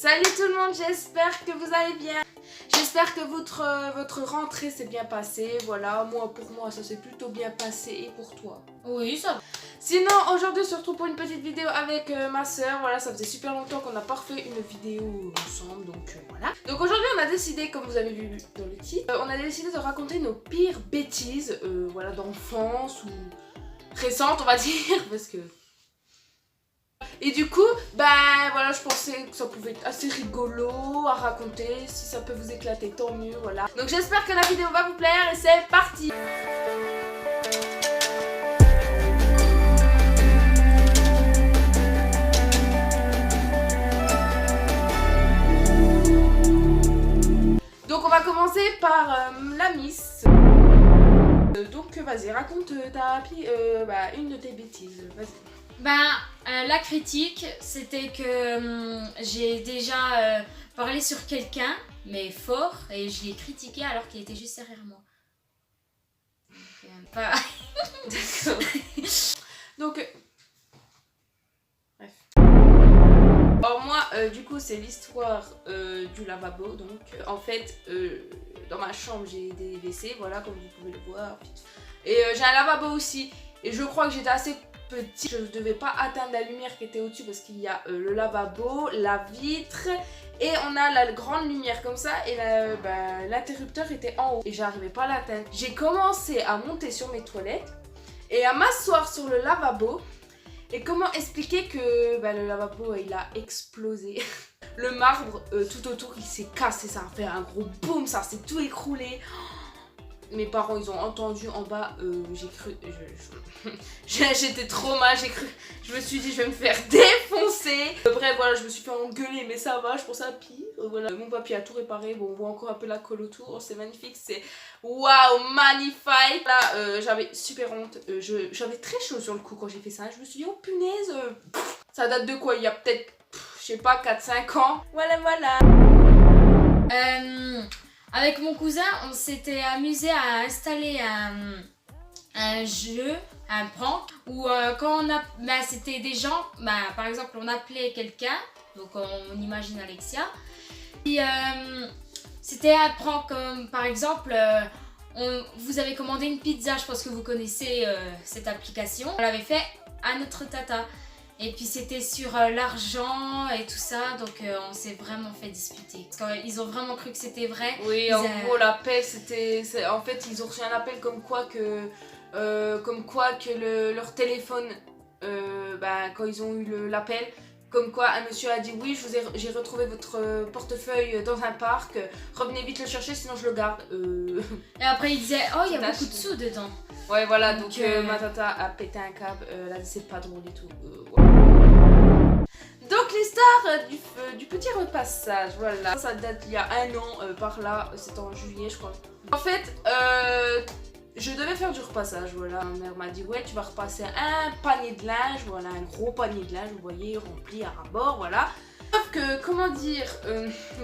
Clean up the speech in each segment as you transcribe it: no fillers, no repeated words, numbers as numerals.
Salut tout le monde, j'espère que vous allez bien. J'espère que votre rentrée s'est bien passée. Voilà, pour moi ça s'est plutôt bien passé et pour toi? Oui, ça va. Sinon, aujourd'hui on se retrouve pour une petite vidéo avec ma soeur. Voilà, ça faisait super longtemps qu'on n'a pas refait une vidéo ensemble, donc voilà. Donc aujourd'hui on a décidé, comme vous avez vu dans le titre, on a décidé de raconter nos pires bêtises, voilà, d'enfance ou récentes on va dire, parce que... Et du coup, ben voilà, je pensais que ça pouvait être assez rigolo à raconter. Si ça peut vous éclater, tant mieux, voilà. Donc j'espère que la vidéo va vous plaire et c'est parti. Donc on va commencer par la Miss. Donc vas-y, raconte une de tes bêtises, vas-y. La critique, c'était que j'ai déjà parlé sur quelqu'un, mais fort, et je l'ai critiqué alors qu'il était juste derrière moi. D'accord. Donc, bref. Alors moi, du coup, c'est l'histoire du lavabo. Donc, en fait, dans ma chambre, j'ai des WC, voilà, comme vous pouvez le voir. Et j'ai un lavabo aussi. Et je crois que j'étais assez petit, je ne devais pas atteindre la lumière qui était au-dessus parce qu'il y a le lavabo, la vitre et on a la grande lumière comme ça et l'interrupteur était en haut et j'arrivais pas à l'atteindre. J'ai commencé à monter sur mes toilettes et à m'asseoir sur le lavabo. Et comment expliquer que le lavabo il a explosé. Le marbre tout autour il s'est cassé, ça a fait un gros boom, ça s'est tout écroulé. Mes parents ils ont entendu en bas, j'ai cru, j'étais trop mal, je me suis dit je vais me faire défoncer. Bref voilà, je me suis fait engueuler mais ça va, je pense à pire. Voilà, mon papy a tout réparé, bon on voit encore un peu la colle autour, c'est magnifique, c'est waouh, magnifique. Là j'avais super honte, j'avais très chaud sur le coup quand j'ai fait ça, je me suis dit oh punaise, ça date de quoi, il y a peut-être, je sais pas, 4-5 ans. Voilà. Avec mon cousin, on s'était amusé à installer un jeu, un prank, où quand on a, c'était des gens, par exemple on appelait quelqu'un, donc on imagine Alexia, et c'était un prank comme par exemple, vous avez commandé une pizza, je pense que vous connaissez cette application, on l'avait fait à notre tata. Et puis c'était sur l'argent et tout ça, donc on s'est vraiment fait disputer. Parce qu'ils ont vraiment cru que c'était vrai. Oui, en gros l'appel c'était... En fait ils ont reçu un appel comme quoi que leur téléphone, quand ils ont eu l'appel, comme quoi un monsieur a dit oui j'ai retrouvé votre portefeuille dans un parc, revenez vite le chercher sinon je le garde. Et après il disait oh il y a beaucoup de sous dedans. Ouais voilà, donc ma tata a pété un câble, là c'est pas drôle et tout. Ouais. Donc l'histoire du petit repassage, voilà, ça date il y a un an par là, c'était en juillet je crois. En fait, je devais faire du repassage, voilà, ma mère m'a dit ouais tu vas repasser un panier de linge, voilà, un gros panier de linge, vous voyez, rempli à ras-bord, voilà. Sauf que, comment dire,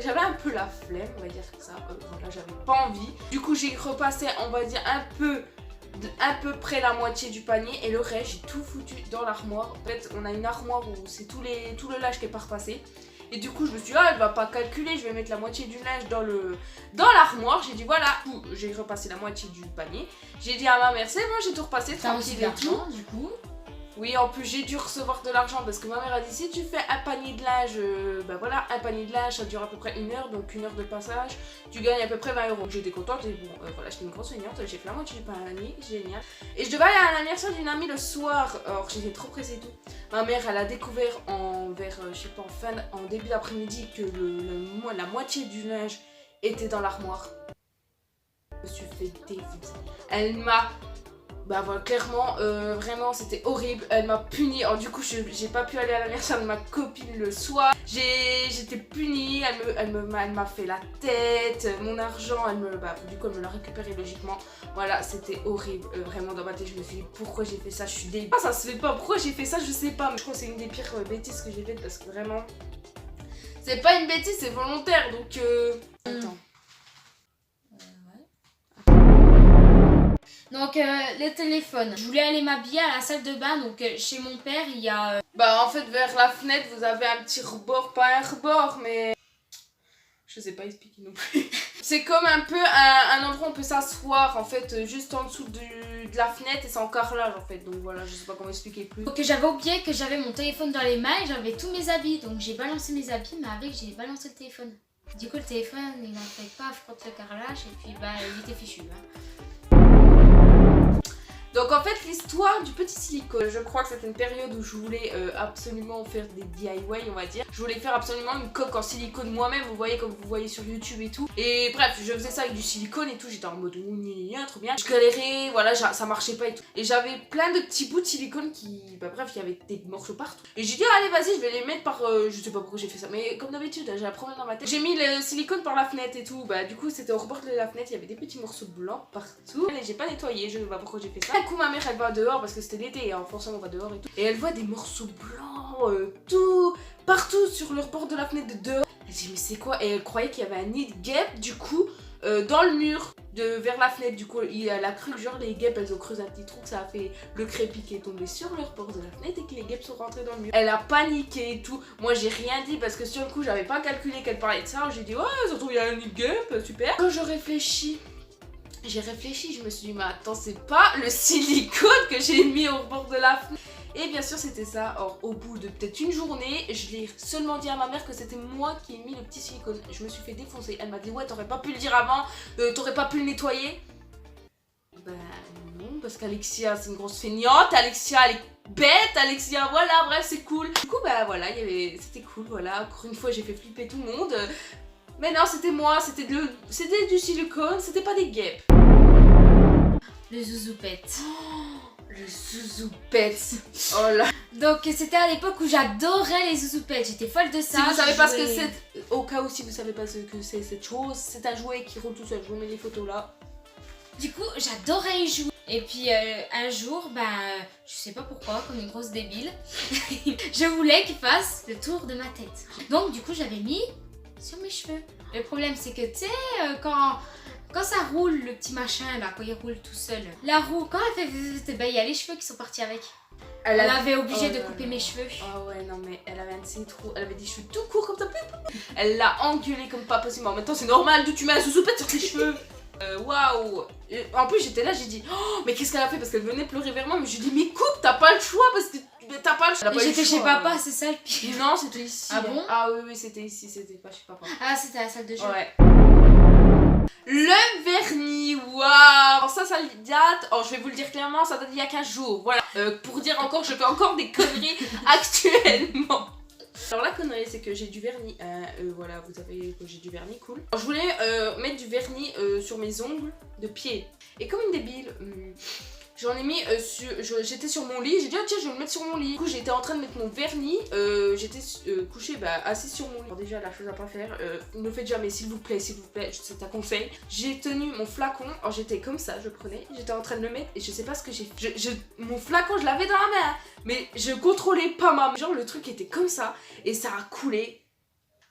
j'avais un peu la flemme, on va dire ça, voilà, j'avais pas envie. Du coup j'ai repassé, on va dire à peu près la moitié du panier et le reste j'ai tout foutu dans l'armoire. En fait on a une armoire où c'est tout le linge qui est pas repassé et du coup je me suis dit elle va pas calculer, je vais mettre la moitié du linge dans l'armoire. J'ai dit voilà, j'ai repassé la moitié du panier, j'ai dit à ma mère c'est bon j'ai tout repassé, tranquille et tout. Du coup oui, en plus j'ai dû recevoir de l'argent parce que ma mère a dit si tu fais un panier de linge, voilà, un panier de linge ça dure à peu près 1 heure, donc 1 heure de passage, tu gagnes à peu près 20 €. J'étais contente et bon, voilà, j'étais une grosse feignante, j'ai fait la moitié du panier, génial. Et je devais aller à l'anniversaire d'une amie le soir, alors j'étais trop pressée et tout. Ma mère elle a découvert en début d'après-midi que la moitié du linge était dans l'armoire. Je me suis fait défoncer. Elle m'a... voilà, clairement, vraiment c'était horrible, elle m'a punie, alors du coup j'ai pas pu aller à l'anniversaire de ma copine le soir, j'étais punie, elle m'a fait la tête, mon argent, du coup elle me l'a récupéré logiquement, voilà c'était horrible, vraiment dans ma tête je me suis dit pourquoi j'ai fait ça, je suis débile, ça se fait pas, pourquoi j'ai fait ça je sais pas, mais je crois que c'est une des pires bêtises que j'ai faites parce que vraiment, c'est pas une bêtise, c'est volontaire donc attends. Donc le téléphone, je voulais aller m'habiller à la salle de bain, donc chez mon père il y a Bah en fait vers la fenêtre vous avez un petit rebord, pas un rebord mais... Je sais pas expliquer non plus. C'est comme un peu un endroit où on peut s'asseoir en fait juste en dessous de la fenêtre et c'est en carrelage en fait. Donc voilà, je sais pas comment expliquer plus. Donc j'avais oublié que j'avais mon téléphone dans les mains et j'avais tous mes habits. Donc j'ai balancé mes habits mais avec j'ai balancé le téléphone. Du coup le téléphone il n'en fait pas frotte le carrelage et puis bah il était fichu. Hein. Donc en fait l'histoire du petit silicone, je crois que c'était une période où je voulais absolument faire des DIY on va dire. Je voulais faire absolument une coque en silicone moi-même, vous voyez comme vous voyez sur YouTube et tout. Et bref, je faisais ça avec du silicone et tout, j'étais en mode trop bien. Je galérais, voilà, ça marchait pas et tout. Et j'avais plein de petits bouts de silicone qui, bah bref, il y avait des morceaux partout. Et j'ai dit allez vas-y je vais les mettre par, je sais pas pourquoi j'ai fait ça, mais comme d'habitude j'ai un problème dans ma tête. J'ai mis le silicone par la fenêtre et tout, bah du coup c'était au rebord de la fenêtre, il y avait des petits morceaux blancs partout. Et j'ai pas nettoyé, je sais pas pourquoi j'ai fait ça. Du coup ma mère elle va dehors parce que c'était l'été, hein, forcément on va dehors et tout. Et elle voit des morceaux blancs, tout, partout sur le rebord de la fenêtre de dehors. Elle dit mais c'est quoi? Et elle croyait qu'il y avait un nid de guêpe du coup dans le mur vers la fenêtre. Du coup elle a cru que genre les guêpes elles ont creusé un petit trou, que ça a fait le crépi qui est tombé sur le rebord de la fenêtre et que les guêpes sont rentrées dans le mur. Elle a paniqué et tout. Moi j'ai rien dit parce que sur le coup j'avais pas calculé qu'elle parlait de ça. J'ai dit ouais ça se trouve il y a un nid de guêpe, super. Quand je réfléchis, j'ai réfléchi, je me suis dit mais attends c'est pas le silicone que j'ai mis au bord de la fenêtre. Et bien sûr c'était ça. Or au bout de peut-être une journée, je l'ai seulement dit à ma mère que c'était moi qui ai mis le petit silicone. Je me suis fait défoncer. Elle m'a dit ouais t'aurais pas pu le dire avant, t'aurais pas pu le nettoyer. Bah non parce qu'Alexia c'est une grosse feignante, Alexia elle est bête, Alexia voilà bref c'est cool. Du coup bah voilà c'était cool voilà. Encore une fois j'ai fait flipper tout le monde. Mais non, c'était moi, c'était du silicone, c'était pas des guêpes. Le zouzoupette. Oh, le zouzoupette. Oh là. Donc c'était à l'époque où j'adorais les zouzoupettes, j'étais folle de ça. Si vous savez pas ce que c'est, au cas où si vous savez pas ce que c'est cette chose, c'est un jouet qui roule tout seul, je vous mets les photos là. Du coup, j'adorais y jouer. Et puis un jour, je sais pas pourquoi, comme une grosse débile, je voulais qu'il fasse le tour de ma tête. Donc du coup, j'avais mis sur mes cheveux. Le problème c'est que tu sais quand ça roule le petit machin là, quand il roule tout seul, la roue quand elle fait il y a les cheveux qui sont partis avec. Elle avait obligé de couper mes cheveux. Ah ouais non mais elle avait un de ses trous, elle avait des cheveux tout courts comme ça. Elle l'a engueulé comme pas possible. En même temps c'est normal d'où tu mets un zouzoupette sur tes cheveux. Waouh. En plus j'étais là, j'ai dit oh mais qu'est-ce qu'elle a fait parce qu'elle venait pleurer vers moi mais je lui ai dit mais coupe t'as pas le choix parce que t'as pas le choix. J'étais chez papa, c'est ça le pire. Non, c'était ici. Ah bon? Ah oui, c'était ici, c'était pas chez papa. Ah, c'était à la salle de jeu. Ouais. Le vernis, waouh. Ça date, je vais vous le dire clairement, ça date d'il y a 15 jours. Voilà, pour dire encore, je fais encore des conneries actuellement. Alors la connerie c'est que j'ai du vernis, voilà vous savez que j'ai du vernis cool. Alors, je voulais mettre du vernis sur mes ongles de pied. Et comme une débile... J'en ai mis j'étais sur mon lit, j'ai dit oh, tiens je vais me mettre sur mon lit. Du coup j'étais en train de mettre mon vernis, j'étais couchée assise sur mon lit. Alors déjà la chose à pas faire, ne le faites jamais s'il vous plaît, c'est un conseil. J'ai tenu mon flacon, alors j'étais comme ça, je prenais, j'étais en train de le mettre et je sais pas ce que j'ai fait. Mon flacon je l'avais dans la main, mais je contrôlais pas ma main. Genre le truc était comme ça et ça a coulé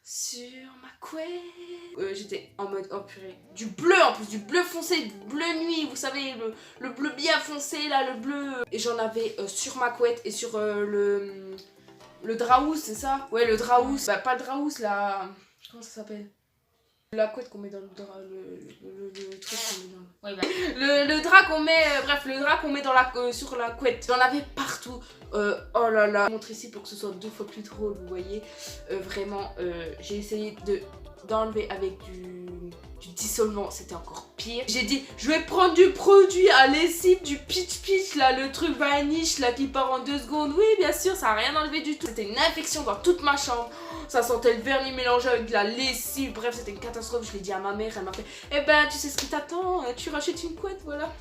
sur ma couette. J'étais en mode oh purée, du bleu en plus, du bleu foncé, du bleu nuit, vous savez le bleu bien foncé là, le bleu. Et j'en avais sur ma couette et sur le draous, c'est ça? Ouais le draous, bah pas le draous là, comment ça s'appelle? La couette qu'on met dans le drap, le truc qu'on met dans le drap qu'on met, bref le drap qu'on met dans sur la couette. J'en avais partout, oh là là. Je montre ici pour que ce soit 2 fois plus drôle, vous voyez. Vraiment, j'ai essayé d'enlever avec du dissolvant, c'était encore pire. J'ai dit, je vais prendre du produit à lessive, du pitch là, le truc vanish là qui part en 2 secondes. Oui bien sûr, ça a rien enlevé du tout. C'était une infection dans toute ma chambre. Ça sentait le vernis mélangé avec de la lessive. Bref, c'était une catastrophe. Je l'ai dit à ma mère, elle m'a fait eh ben tu sais ce qui t'attend, tu rachètes une couette, voilà.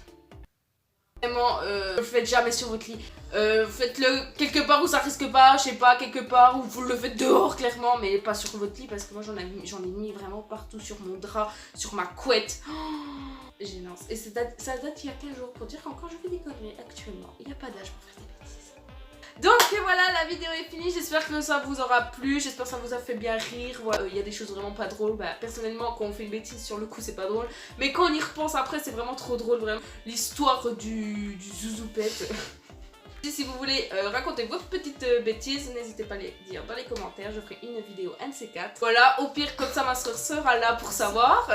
Vraiment, faites jamais sur votre lit. Faites-le quelque part où ça risque pas, je sais pas, quelque part où vous le faites dehors clairement, mais pas sur votre lit parce que moi j'en ai mis vraiment partout sur mon drap, sur ma couette. Oh, gênance. Et ça date il y a 15 jours pour dire qu'encore je fais des conneries actuellement. Il n'y a pas d'âge pour faire des bêtises. Donc voilà, la vidéo est finie, j'espère que ça vous aura plu, j'espère que ça vous a fait bien rire. Voilà, il y a des choses vraiment pas drôles, personnellement quand on fait une bêtise sur le coup c'est pas drôle, mais quand on y repense après c'est vraiment trop drôle, vraiment. L'histoire du zouzoupette. Si vous voulez raconter vos petites bêtises, n'hésitez pas à les dire dans les commentaires, je ferai une vidéo un de ces 4. Voilà, au pire comme ça ma soeur sera là pour savoir.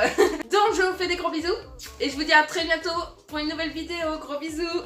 Donc je vous fais des gros bisous et je vous dis à très bientôt pour une nouvelle vidéo, gros bisous.